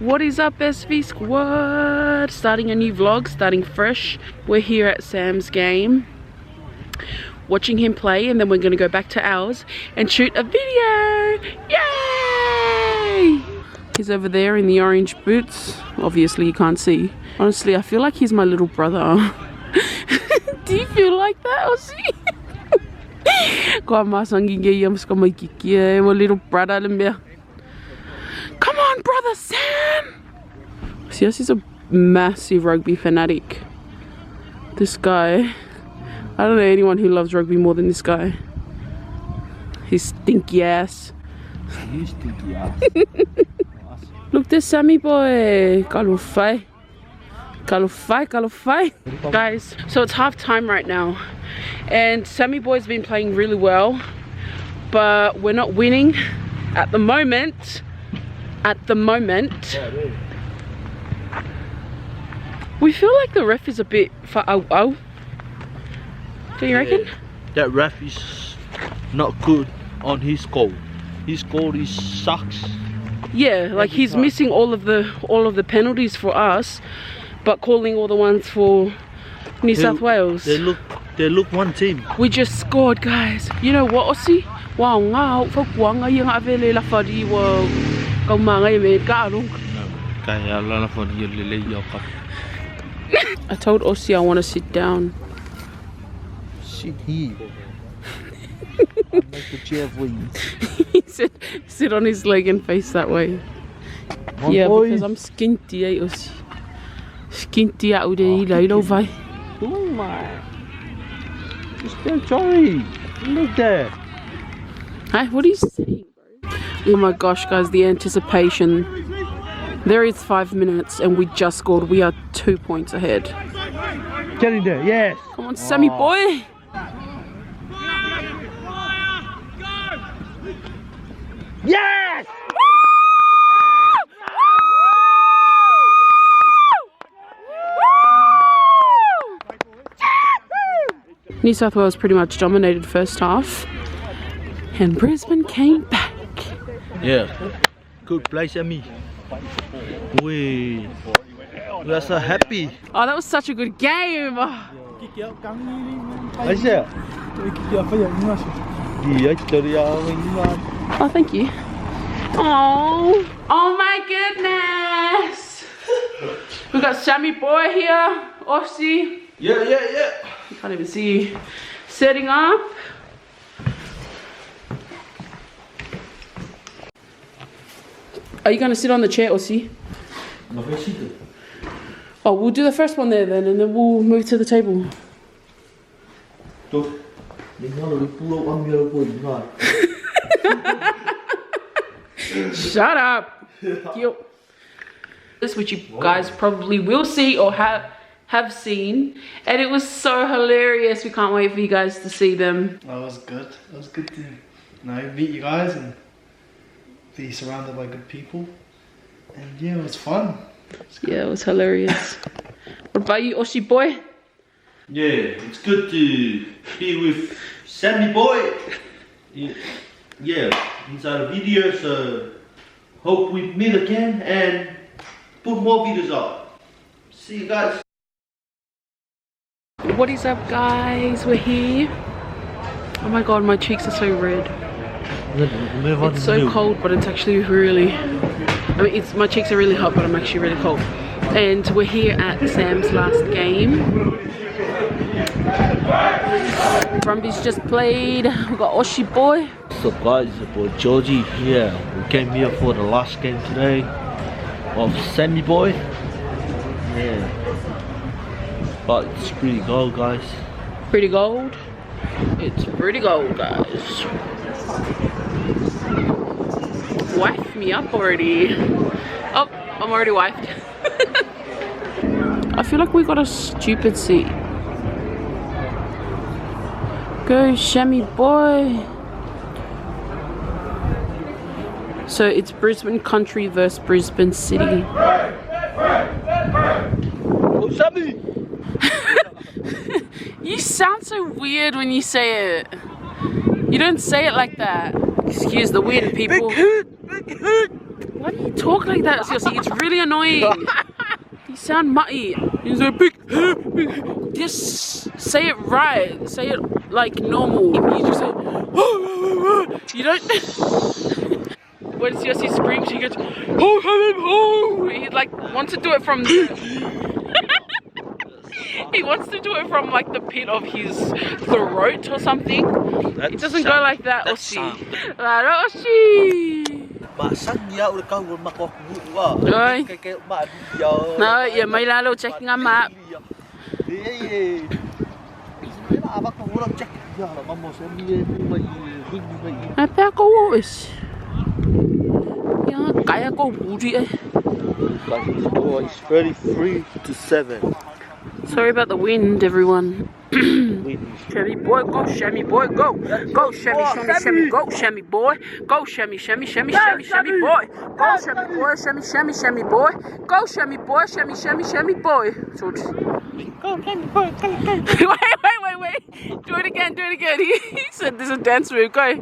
What is up, SV Squad? Starting a new vlog, starting fresh. We're here at Sam's game, watching him play, and then we're gonna go back to ours and shoot a video. Yay! He's over there in the orange boots. Obviously you can't see. Honestly, I feel like he's my little brother. Do you feel like that, Aussie? My little brother. Come on, brother Sam! Siaosi's a massive rugby fanatic. This guy, I don't know anyone who loves rugby more than this guy. His stinky ass. You stinky ass. Look, there's Sammy boy. Kalufai. Kalufai, kalufai. Guys, so it's half time right now. And Sammy boy's been playing really well. But we're not winning at the moment. At the moment. We feel like the ref is a bit far out. Do you reckon? That ref is not good on his goal. His goal is sucks. Yeah, like he's missing all of the penalties for us, but calling all the ones for New South Wales. They look one team. We just scored, guys. You know what, Aussie? Wow, ngao phok quang nga yang avele la fadi wo kau manga ye ka long. Kaya la for you lele yo ka. I told Aussie I want to sit down. Sit here. I'll make the chair for you. He said sit on his leg and face that way. Yeah, because I'm skinty, eh, Aussie. Skinty out there, you know, vai. Oh my. It's still Joey. Look there. Hey, what are you saying, bro? Oh my gosh, guys, the anticipation. There is 5 minutes and we just scored. We are 2 points ahead. Get in there, yes. Come on, Sammy boy. Yes! New South Wales pretty much dominated first half. And Brisbane came back. Yeah, good play, Sammy. We are so happy. Oh, that was such a good game. Oh, thank you. Oh my goodness. We got Sammy boy here. Aussie. Yeah. You can't even see you. Setting up. Are you gonna sit on the chair, Aussie? Oh, we'll do the first one there then, and then we'll move to the table. Shut up. This, which you guys probably will see or have seen, and it was so hilarious. We can't wait for you guys to see them. That was good. It was good to meet you guys and be surrounded by good people. And yeah, it was fun. Yeah, it was hilarious. What about you, Aussie boy? Yeah, it's good to be with Sammy boy. Yeah, inside a video, so hope we meet again and put more videos up. See you guys. What is up, guys? We're here. Oh my god, my cheeks are so red. It's so cold, but it's actually really, I mean, my cheeks are really hot, but I'm actually really cold. And we're here at Sam's last game. Brumbies just played. We got Aussie boy. What's up, guys? It's your boy Georgie here. We came here for the last game today of Sammy boy. Yeah, but it's pretty gold, guys. Pretty gold. It's pretty gold, guys. Wife me up already. Oh, I'm already wifed. I feel like we got a stupid seat. Go, Sammy boy. So it's Brisbane Country versus Brisbane City. Oh, Sammy! You sound so weird when you say it. You don't say it like that. Excuse the weird people. Big hoot! Big hoot! Why do you talk like that, Siaosi? It's really annoying. You sound mutty. He's a big. Just say it right. Say it like normal. You just say. You don't. When Siaosi screams, she goes. He like wants to do it from. He wants to do it from like the pit of his throat or something. It doesn't go like that, Oshi. Oshi. No, yeah, may lalo checking a map. Apa kau wis? Ya, kaya kau budi eh. It's 33-7. Sorry about the wind, everyone. Shammy boy, go Shammy boy, go. Go Shammy, Shammy, Shammy, go Shammy boy. Go Shammy, Shammy, Shammy, Shammy, Shammy boy. Go Shammy boy, Shammy, Shammy, Shammy boy. Go Shammy boy, Shammy, Shammy, Shammy boy. Go Shammy boy, go. Wait. Do it again. He said there's a dance move. Go.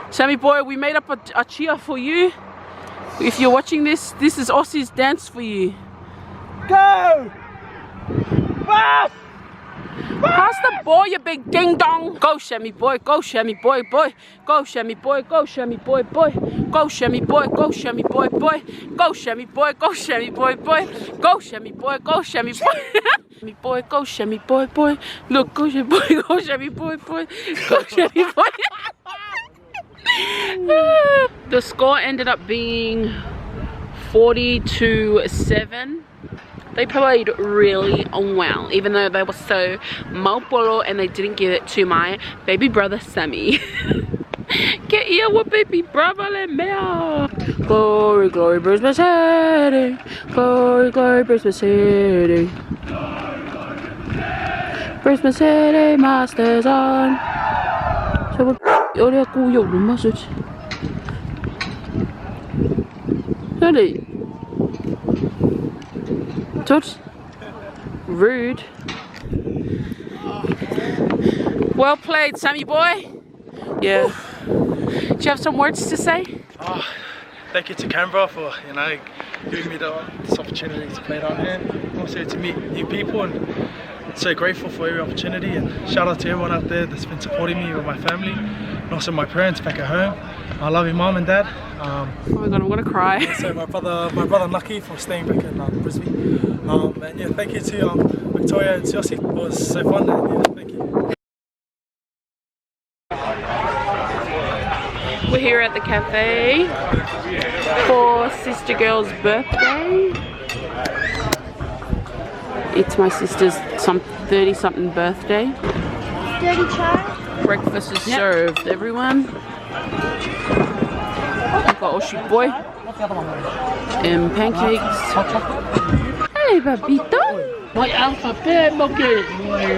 Shammy boy, we made up a cheer for you. If you're watching this, this is Aussie's dance for you. Go! Pass! Pass the ball, you big ding dong. Go Shammy boy, go Shammy boy, boy. Go Shammy boy, go Shammy boy, boy. Go Shammy boy, go Shammy boy, boy. Go Shammy boy, go Shammy boy, boy. Go Shammy boy, go Shammy boy. Shammy boy, go Shammy boy, boy. Look, go Shammy boy, go Shammy boy, boy. Go Shammy boy. The score ended up being 40-7. They played really well, even though they were so maupolo and they didn't give it to my baby brother Sammy. Get here with baby brother, let me out. Glory, glory, Brisbane City. Glory, glory, Brisbane City. Brisbane City, Masters on. So 어디가 꼬여 얼마 쓰지? Really? George? Rude. Well played, Sammy boy. Yeah. Do you have some words to say? Oh, thank you to Canberra for giving me this opportunity to play down here. Also to meet new people, and so grateful for every opportunity. And shout out to everyone out there that's been supporting me with my family, and also my parents back at home. I love you, mom and dad. Oh my god, I'm gonna cry. So my brother Nucky for staying back in Brisbane. And yeah, thank you to Victoria and Siaosi. It was so fun. And yeah, thank you. We're here at the cafe for sister girl's birthday. It's my sister's 30-something birthday. Dirty child. Breakfast is served, everyone. I've got Oshi boy and pancakes. Hey, Babito. My alphabet, okay.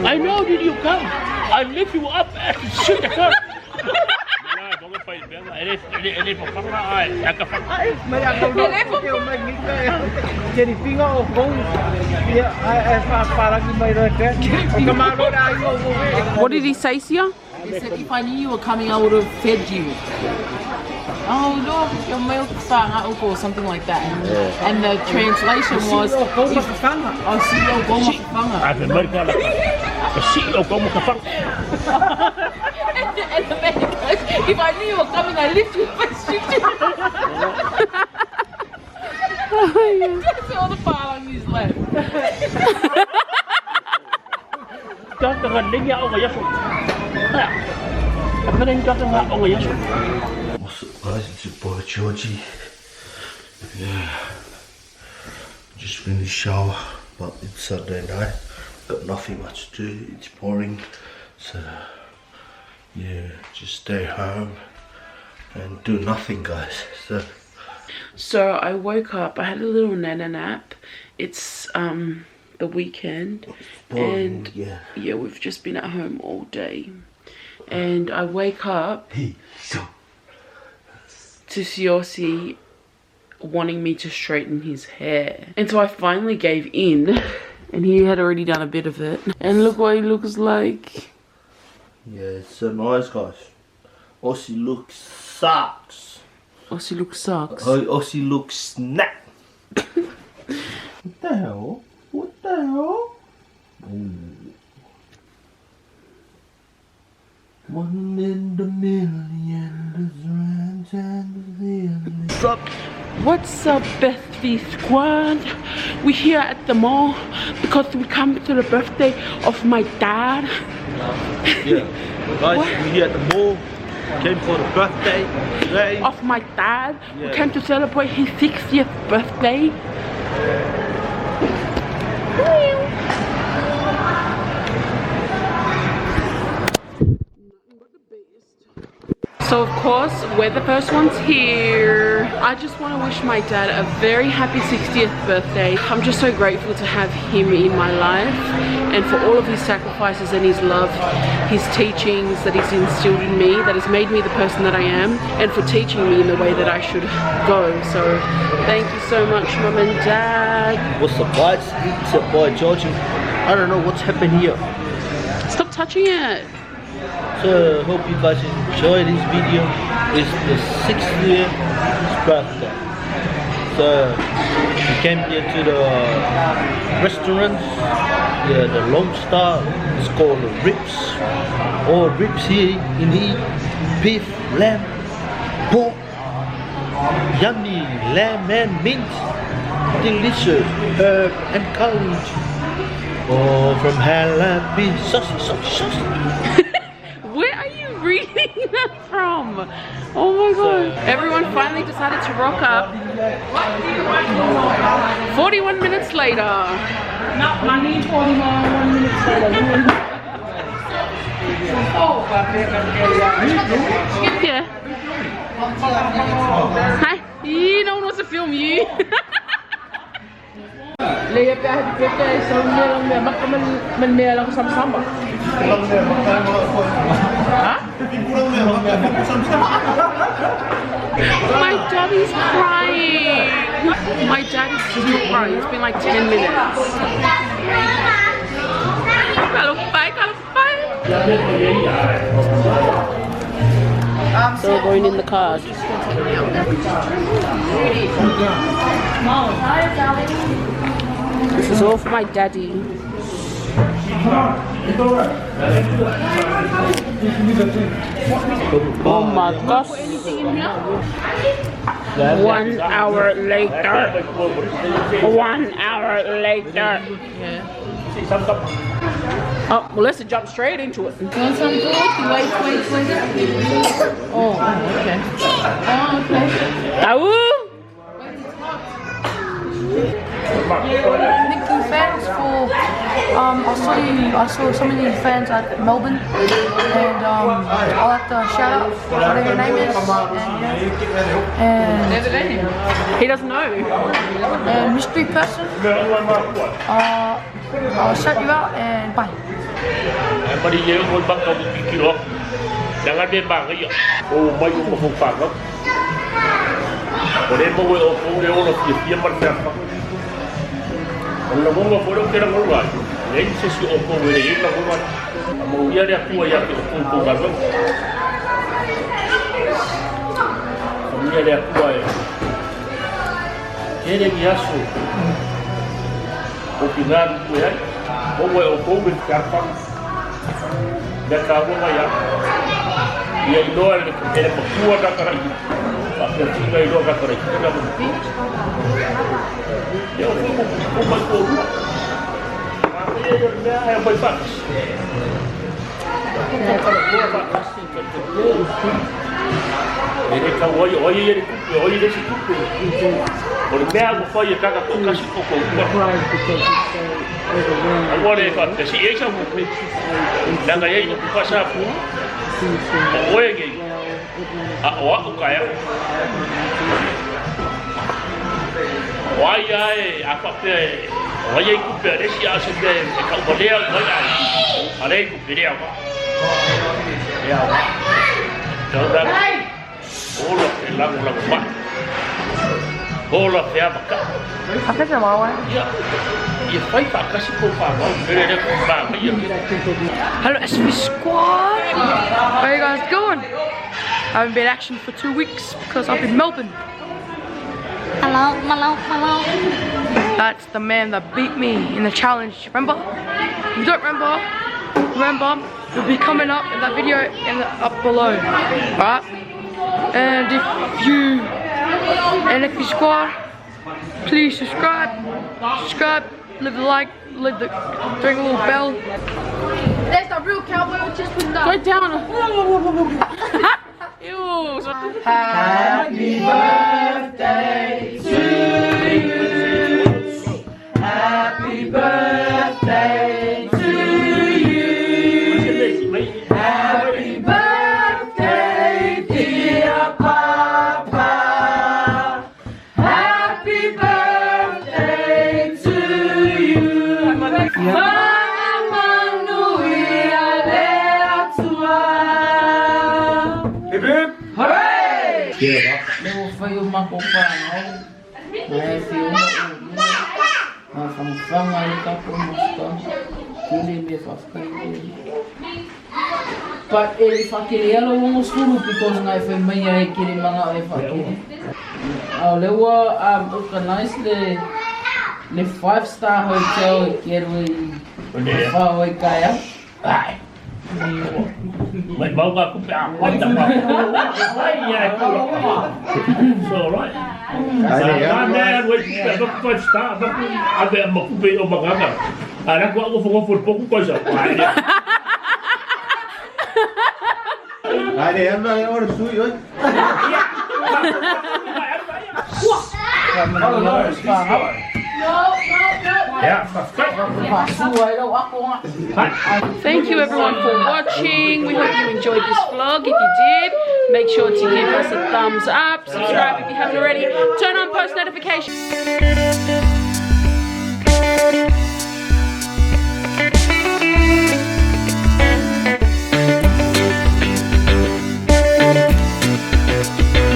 I know that you come. I lift you up and shoot the gun. What did he say, Sia? He said, if I knew you were coming, I would have fed you. Oh, look, your milk or something like that. And the translation was, oh, see your goma And the man goes, if I knew you were coming, I'd lift you up and shoot you. That's all the part on his lap. What's up guys, it's your boy Georgie. Yeah, just finished the shower, but it's Saturday night, got nothing much to do, it's boring, so yeah, just stay home and do nothing guys. So I woke up, I had a little nana nap. It's the weekend, and yeah, we've just been at home all day. And I wake up to Siaosi wanting me to straighten his hair. And so I finally gave in, and he had already done a bit of it. And look what he looks like. Yeah, it's so nice guys. Aussie looks sucks. Aussie look sucks. Aussie looks snap. What the hell? What the hell? Ooh. 1 in the million. What's up? What's up, Bethby Squad? We're here at the mall because we come to the birthday of my dad. Yeah, guys, we're here at the mall. Came for the birthday today. Of my dad. Yeah. We came to celebrate his 60th birthday. So of course, we're the first ones here. I just want to wish my dad a very happy 60th birthday. I'm just so grateful to have him in my life and for all of his sacrifices and his love, his teachings that he's instilled in me, that has made me the person that I am, and for teaching me in the way that I should go. So thank you so much, Mum and Dad. What's up, guys? It's your boy George. I don't know what's happened here. Stop touching it. So hope you guys enjoy this video. It's the 60th birthday. So we came here to the restaurant. Yeah, the Lone Star. It's called the Ribs. All ribs here in here. Beef, lamb, pork, yummy lamb and mint. Delicious herb and college. Oh, from Halapi, saucy. Where are you reading that from? Oh my god. Everyone finally decided to rock up. 41 minutes later. Not money, 41 minutes later. Yeah. Hi. No one wants to film you. Leia happy birthday, so mình lang sama-sama. Huh? My daddy's crying. My dad is still crying. It's been like 10 minutes. So we're going in the car. This is all for my daddy. Oh my gosh. 1 hour later. 1 hour later. Yeah. Oh, well, let's jump straight into it. You want some food? Wait. Oh, okay. Oh, okay. Thank you fans for I saw so many fans at Melbourne, and I'd like to shout out whatever your name is, and He doesn't know. and mystery person. I'll shout you out and bye. Hello, SV Squad. How are you guys going? haven't been action for 2 weeks because I've been in Melbourne. Hello. That's the man that beat me in the challenge. Remember? If you don't remember, it'll be coming up in that video in the, up below. Alright? And if you squad, please subscribe, leave a like, ring the little bell. That's the real cowboy just with the. Go down. Ew. Happy birthday to you. Happy birthday to you. Happy birthday, dear Papa. Happy birthday to you. Leo foi uma copanha, né? Filma o fanfanga ali tá com ele me faz cair. But ele faz que ele não escuro because nós foi manhã que ele manga ele faz que. Leo organize the 5-star hotel que ele vai cair. Ai. Mày bao qua cũng đã quan trọng mà. So right. Nah, with the first start, ada mau beli obat apa? Ada aku fokus fokus aja. Ada yang nak orang suy oi. Thank you everyone for watching. We hope you enjoyed this vlog. If you did, make sure to give us a thumbs up, subscribe if you haven't already, turn on post notifications.